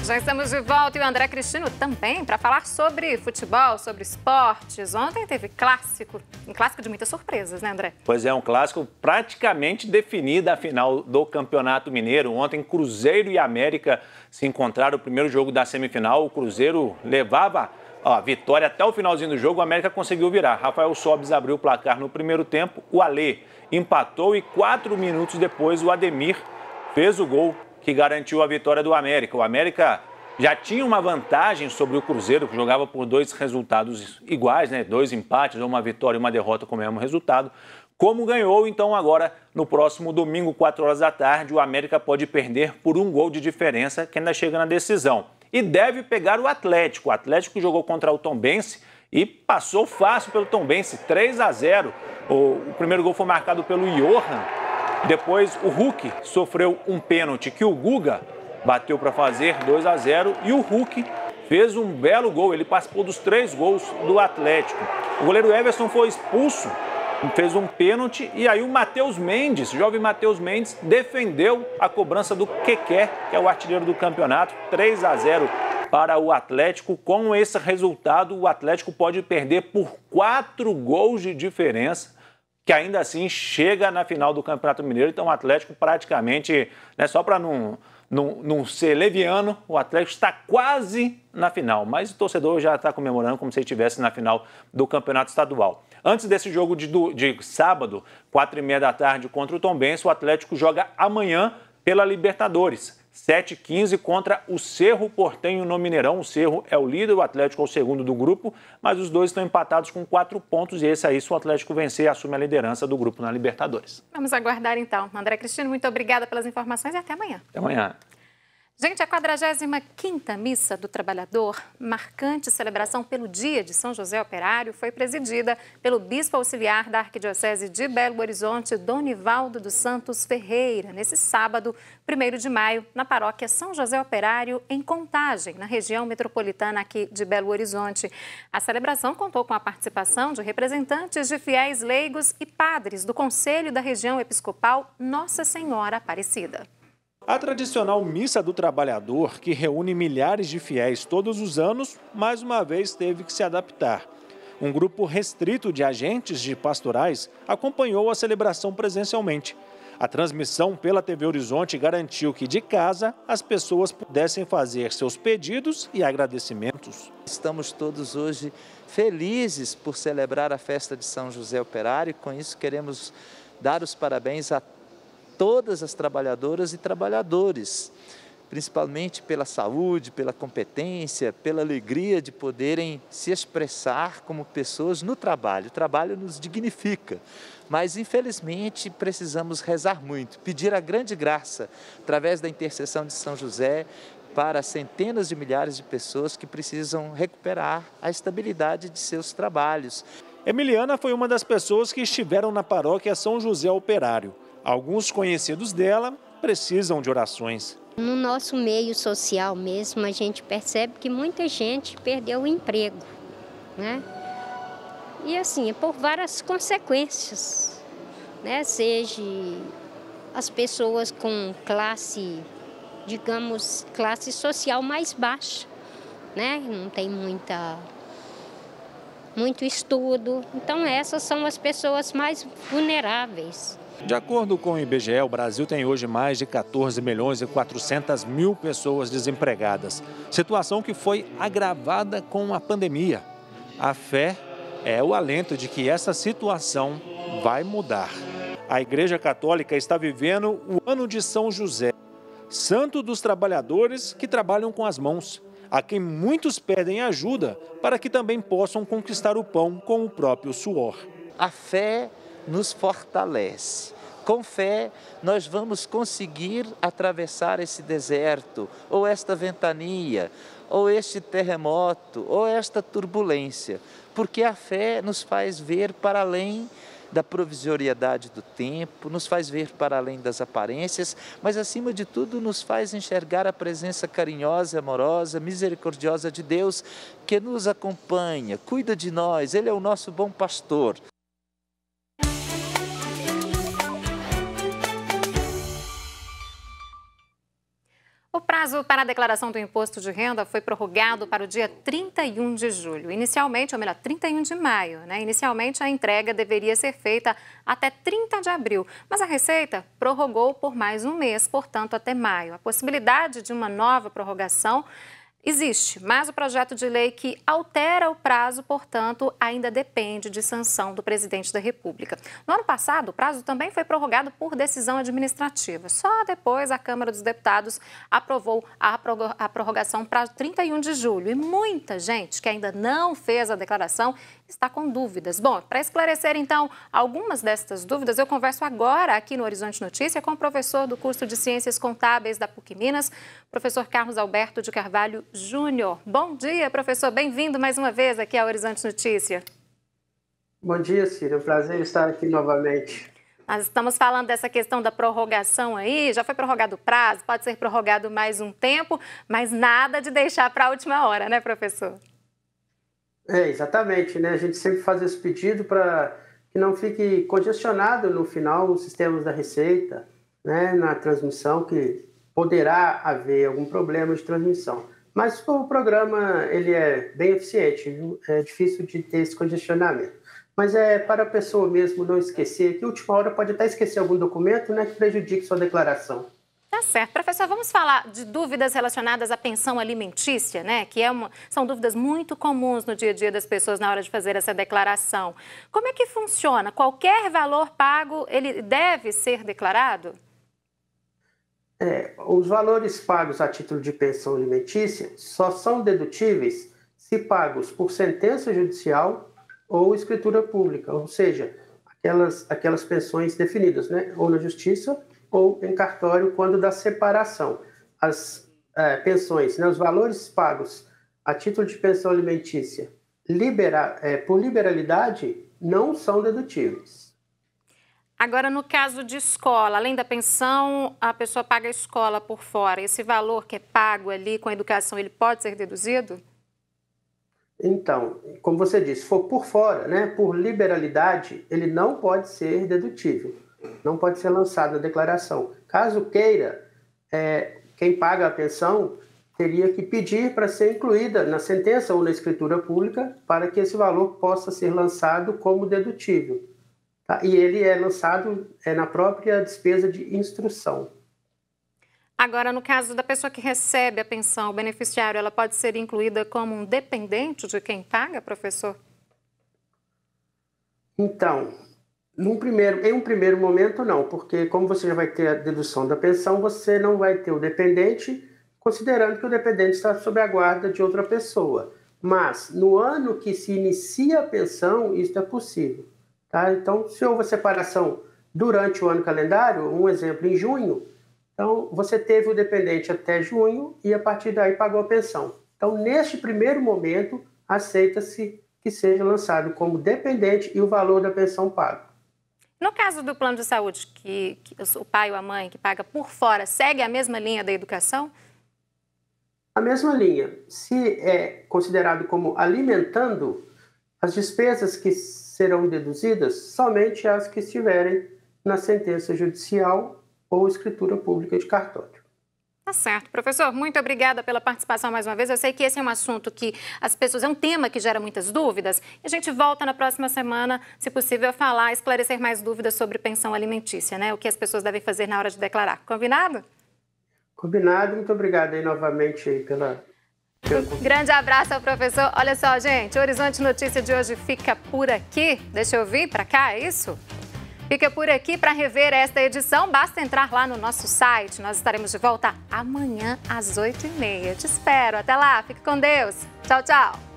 Já estamos de volta e o André Cristino também para falar sobre futebol, sobre esportes. Ontem teve um clássico de muitas surpresas, né, André? Pois é, um clássico praticamente definido a final do Campeonato Mineiro. Ontem, Cruzeiro e América se encontraram no primeiro jogo da semifinal. O Cruzeiro levava a vitória até o finalzinho do jogo, o América conseguiu virar. Rafael Sobis abriu o placar no primeiro tempo, o Alê empatou e 4 minutos depois o Ademir fez o gol que garantiu a vitória do América. O América já tinha uma vantagem sobre o Cruzeiro, que jogava por 2 resultados iguais, né? 2 empates, uma vitória e uma derrota com o mesmo resultado. Como ganhou, então agora, no próximo domingo, 4 horas da tarde, o América pode perder por 1 gol de diferença, que ainda chega na decisão. E deve pegar o Atlético. O Atlético jogou contra o Tombense e passou fácil pelo Tombense, 3-0. O primeiro gol foi marcado pelo Johan. Depois o Hulk sofreu um pênalti que o Guga bateu para fazer 2-0 e o Hulk fez um belo gol. Ele participou dos 3 gols do Atlético. O goleiro Everson foi expulso, fez um pênalti e aí o Matheus Mendes, o jovem Matheus Mendes, defendeu a cobrança do Keké, que é o artilheiro do campeonato, 3-0 para o Atlético. Com esse resultado, o Atlético pode perder por 4 gols de diferença, que ainda assim chega na final do Campeonato Mineiro. Então o Atlético praticamente, né, só para não ser leviano, o Atlético está quase na final, mas o torcedor já está comemorando como se ele estivesse na final do Campeonato Estadual. Antes desse jogo de sábado, 4h30 da tarde, contra o Tombense, o Atlético joga amanhã pela Libertadores. 7h15 contra o Cerro Porteño no Mineirão. O Cerro é o líder, o Atlético é o segundo do grupo, mas os dois estão empatados com 4 pontos e esse aí, se o Atlético vencer, assume a liderança do grupo na Libertadores. Vamos aguardar então. André Cristino, muito obrigada pelas informações e até amanhã. Até amanhã. Gente, a 45ª Missa do Trabalhador, marcante celebração pelo Dia de São José Operário, foi presidida pelo Bispo Auxiliar da Arquidiocese de Belo Horizonte, Donivaldo dos Santos Ferreira, nesse sábado, 1º de maio, na paróquia São José Operário, em Contagem, na região metropolitana aqui de Belo Horizonte. A celebração contou com a participação de representantes de fiéis leigos e padres do Conselho da Região Episcopal Nossa Senhora Aparecida. A tradicional Missa do Trabalhador, que reúne milhares de fiéis todos os anos, mais uma vez teve que se adaptar. Um grupo restrito de agentes de pastorais acompanhou a celebração presencialmente. A transmissão pela TV Horizonte garantiu que de casa as pessoas pudessem fazer seus pedidos e agradecimentos. Estamos todos hoje felizes por celebrar a festa de São José Operário e com isso queremos dar os parabéns a todas as trabalhadoras e trabalhadores, principalmente pela saúde, pela competência, pela alegria de poderem se expressar como pessoas no trabalho. O trabalho nos dignifica, mas infelizmente precisamos rezar muito, pedir a grande graça, através da intercessão de São José, para centenas de milhares de pessoas que precisam recuperar a estabilidade de seus trabalhos. Emiliana foi uma das pessoas que estiveram na paróquia São José Operário. Alguns conhecidos dela precisam de orações. No nosso meio social mesmo, a gente percebe que muita gente perdeu o emprego, né? E assim, é por várias consequências, né? Seja as pessoas com classe, digamos, classe social mais baixa, né? Não tem muito estudo. Então essas são as pessoas mais vulneráveis. De acordo com o IBGE, o Brasil tem hoje mais de 14.400.000 pessoas desempregadas. Situação que foi agravada com a pandemia. A fé é o alento de que essa situação vai mudar. A Igreja Católica está vivendo o ano de São José, santo dos trabalhadores que trabalham com as mãos, a quem muitos pedem ajuda para que também possam conquistar o pão com o próprio suor. A fé nos fortalece. Com fé, nós vamos conseguir atravessar esse deserto, ou esta ventania, ou este terremoto, ou esta turbulência, porque a fé nos faz ver para além da provisoriedade do tempo, nos faz ver para além das aparências, mas acima de tudo nos faz enxergar a presença carinhosa, amorosa, misericordiosa de Deus que nos acompanha, cuida de nós, Ele é o nosso bom pastor. O prazo para a declaração do imposto de renda foi prorrogado para o dia 31 de julho. Inicialmente, ou melhor, 31 de maio, né? Inicialmente, a entrega deveria ser feita até 30 de abril, mas a Receita prorrogou por mais um mês, portanto, até maio. A possibilidade de uma nova prorrogação existe, mas o projeto de lei que altera o prazo, portanto, ainda depende de sanção do presidente da República. No ano passado, o prazo também foi prorrogado por decisão administrativa. Só depois a Câmara dos Deputados aprovou a prorrogação para 31 de julho. E muita gente que ainda não fez a declaração está com dúvidas. Bom, para esclarecer, então, algumas destas dúvidas, eu converso agora aqui no Horizonte Notícia com o professor do curso de Ciências Contábeis da PUC Minas, professor Carlos Alberto de Carvalho Júnior. Bom dia, professor. Bem-vindo mais uma vez aqui ao Horizonte Notícia. Bom dia, Cília. É um prazer estar aqui novamente. Nós estamos falando dessa questão da prorrogação aí. Já foi prorrogado o prazo, pode ser prorrogado mais um tempo, mas nada de deixar para a última hora, né, professor? Exatamente, né? A gente sempre faz esse pedido para que não fique congestionado no final os sistemas da Receita, né? Na transmissão, que poderá haver algum problema de transmissão. Mas o programa ele é bem eficiente, viu? É difícil de ter esse congestionamento. Mas é para a pessoa mesmo não esquecer, que a última hora pode até esquecer algum documento, né, que prejudique sua declaração. Tá certo. Professor, vamos falar de dúvidas relacionadas à pensão alimentícia, né? Que são dúvidas muito comuns no dia a dia das pessoas na hora de fazer essa declaração. Como é que funciona? Qualquer valor pago, ele deve ser declarado? Os valores pagos a título de pensão alimentícia só são dedutíveis se pagos por sentença judicial ou escritura pública, ou seja, aquelas pensões definidas, né? Ou na justiça ou em cartório quando da separação. As pensões, né, os valores pagos a título de pensão alimentícia por liberalidade não são dedutíveis. Agora, no caso de escola, além da pensão, a pessoa paga a escola por fora. Esse valor que é pago ali com a educação, ele pode ser deduzido? Então, como você disse, se for por fora, né, por liberalidade, ele não pode ser dedutível. Não pode ser lançado na declaração. Caso queira, quem paga a pensão teria que pedir para ser incluída na sentença ou na escritura pública para que esse valor possa ser lançado como dedutível. Tá? E ele é lançado na própria despesa de instrução. Agora, no caso da pessoa que recebe a pensão, o beneficiário, ela pode ser incluída como um dependente de quem paga, professor? Então, em um primeiro momento, não, porque como você já vai ter a dedução da pensão, você não vai ter o dependente, considerando que o dependente está sob a guarda de outra pessoa. Mas, no ano que se inicia a pensão, isso é possível. Tá? Então, se houve separação durante o ano calendário, um exemplo, em junho, então você teve o dependente até junho e, a partir daí, pagou a pensão. Então, neste primeiro momento, aceita-se que seja lançado como dependente e o valor da pensão pago. No caso do plano de saúde, que o pai ou a mãe que paga por fora, segue a mesma linha da educação? A mesma linha. Se é considerado como alimentando, as despesas que serão deduzidas somente as que estiverem na sentença judicial ou escritura pública de cartório. Tá certo. Professor, muito obrigada pela participação mais uma vez. Eu sei que esse é um assunto que as pessoas, é um tema que gera muitas dúvidas. E a gente volta na próxima semana, se possível, a falar, esclarecer mais dúvidas sobre pensão alimentícia, né? O que as pessoas devem fazer na hora de declarar. Combinado? Combinado. Muito obrigado aí novamente aí pela... Grande abraço ao professor. Olha só, gente, o Horizonte Notícia de hoje fica por aqui. Deixa eu vir para cá, é isso? Fica por aqui. Para rever esta edição, basta entrar lá no nosso site. Nós estaremos de volta amanhã às 8h30. Te espero. Até lá. Fique com Deus. Tchau, tchau.